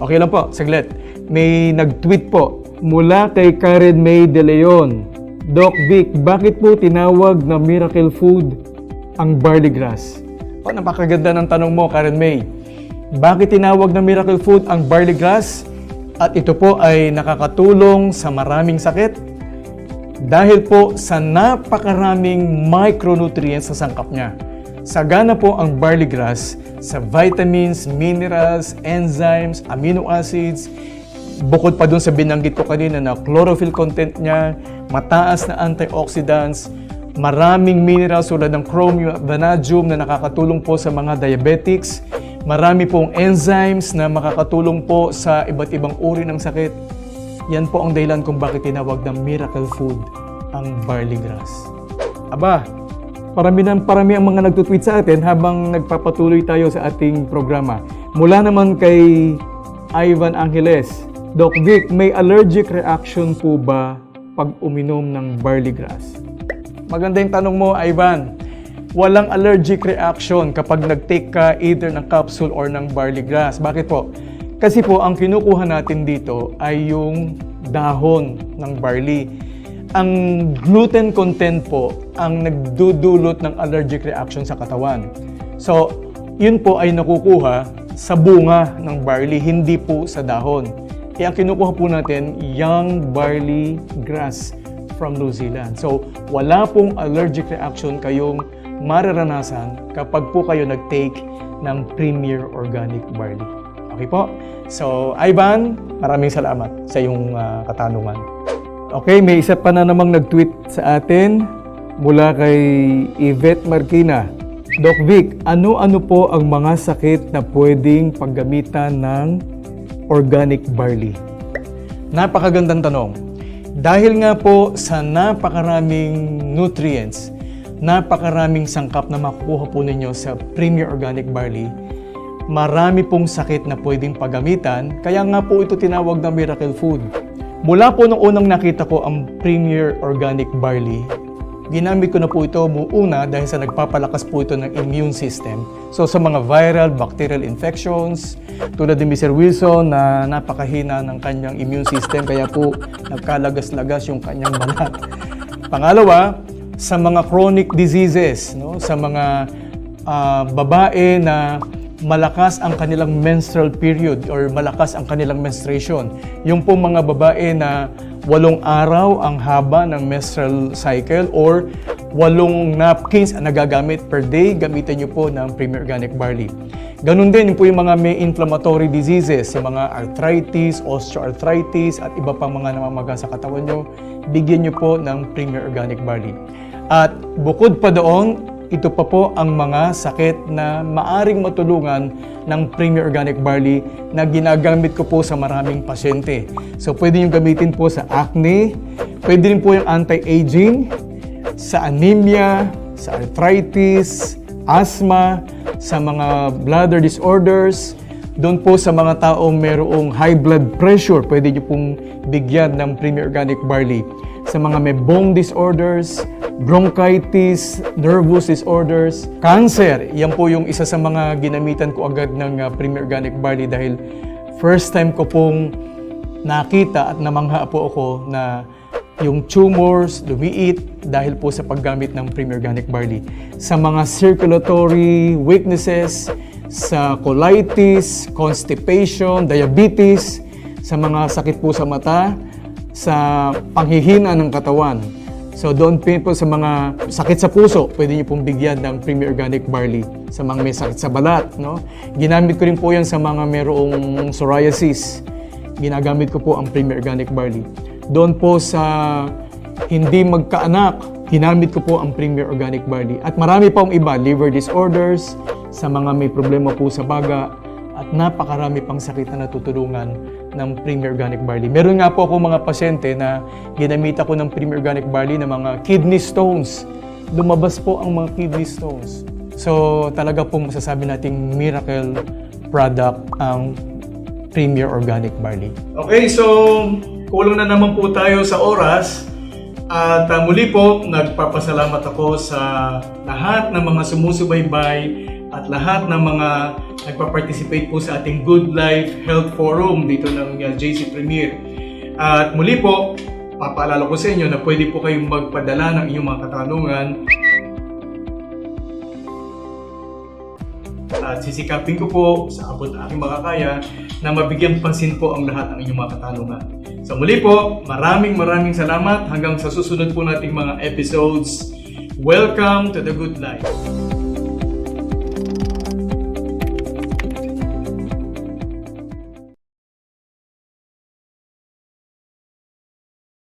Okay lang po, saglit. May nag-tweet po mula kay Karen May De Leon. Doc Vic, bakit po tinawag na miracle food ang barley grass? Napakaganda ng tanong mo, Karen May. Bakit tinawag na miracle food ang barley grass? At ito po ay nakakatulong sa maraming sakit dahil po sa napakaraming micronutrients sa sangkap niya. Sagana po ang barley grass sa vitamins, minerals, enzymes, amino acids. Bukod pa dun sa binanggit ko kanina na chlorophyll content niya, mataas na antioxidants, maraming minerals tulad ng chromium at vanadium na nakakatulong po sa mga diabetics. Marami pong enzymes na makakatulong po sa iba't ibang uri ng sakit. Yan po ang dahilan kung bakit tinawag na miracle food ang barley grass. Aba, parami ang mga nagtutweet sa atin habang nagpapatuloy tayo sa ating programa. Mula naman kay Ivan Angeles, Doc Vic, may allergic reaction po ba pag uminom ng barley grass? Maganda yung tanong mo, Ivan. Walang allergic reaction kapag nag-take ka either ng capsule or ng barley grass. Bakit po? Kasi po, ang kinukuha natin dito ay yung dahon ng barley. Ang gluten content po ang nagdudulot ng allergic reaction sa katawan. So, yun po ay nakukuha sa bunga ng barley, hindi po sa dahon. Ang kinukuha po natin, young barley grass from New Zealand. So, wala pong allergic reaction kayong mararanasan kapag po kayo nag-take ng Premier Organic Barley. Okay po? So, Ivan, maraming salamat sa iyong katanungan. Okay, may isa pa na namang nag-tweet sa atin mula kay Yvette Marquina. Doc Vic, ano-ano po ang mga sakit na pwedeng paggamitan ng organic barley? Napakagandang tanong. Dahil nga po sa napakaraming nutrients, napakaraming sangkap na makukuha po ninyo sa Premier Organic Barley, marami pong sakit na pwedeng paggamitan, kaya nga po ito tinawag na miracle food. Mula po nung unang nakita ko ang Premier Organic Barley, ginamit ko na po ito una dahil sa nagpapalakas po ito ng immune system. So sa mga viral, bacterial infections, tulad ni Mr. Wilson na napakahina ng kanyang immune system, kaya po nagkalagas-lagas yung kanyang balat. Pangalawa, sa mga chronic diseases, no? Sa mga babae na malakas ang kanilang menstrual period or malakas ang kanilang menstruation. Yung po mga babae na 8 araw ang haba ng menstrual cycle or 8 napkins ang nagagamit per day, gamitin nyo po ng Premier Organic Barley. Ganun din yung po yung mga may inflammatory diseases, yung mga arthritis, osteoarthritis at iba pang mga namamaga sa katawan nyo, bigyan nyo po ng Premier Organic Barley. At bukod pa doon, ito pa po ang mga sakit na maaring matulungan ng Premier Organic Barley na ginagamit ko po sa maraming pasyente. So pwede nyo gamitin po sa acne, pwede rin po yung anti-aging, sa anemia, sa arthritis, asthma, sa mga bladder disorders, doon po sa mga taong mayroong high blood pressure, pwede nyo pong bigyan ng Premier Organic Barley. Sa mga may bone disorders, bronchitis, nervous disorders, cancer, yan po yung isa sa mga ginamitan ko agad ng Premier Organic Barley dahil first time ko pong nakita at namangha po ako na yung tumors lumiit dahil po sa paggamit ng Premier Organic Barley. Sa mga circulatory weaknesses, sa colitis, constipation, diabetes, sa mga sakit po sa mata, sa panghihina ng katawan. So doon po sa mga sakit sa puso, pwede niyo pong bigyan ng Premier Organic Barley. Sa mga may sakit sa balat, no? Ginamit ko rin po yan sa mga mayroong psoriasis. Ginagamit ko po ang Premier Organic Barley. Doon po sa hindi magkaanak, ginamit ko po ang Premier Organic Barley. At marami pa iba, liver disorders, sa mga may problema po sa baga, at napakarami pang sakit na natutulungan ng Premier Organic Barley. Meron nga po ako mga pasyente na ginamit ako ng Premier Organic Barley na mga kidney stones. Lumabas po ang mga kidney stones. So talaga pong masasabi nating miracle product ang Premier Organic Barley. Okay, so kulang na naman po tayo sa oras. At muli po, nagpapasalamat ako sa lahat ng mga sumusubaybay at lahat ng mga nagpa-participate po sa ating Good Life Health Forum dito ng JC Premier. At muli po, papaalala ko sa inyo na pwede po kayong magpadala ng inyong mga katanungan. At sisikapin ko po sa abot ng aking makakaya na mabigyang pansin po ang lahat ng inyong mga katanungan. So muli po, maraming salamat hanggang sa susunod po nating mga episodes. Welcome to the Good Life.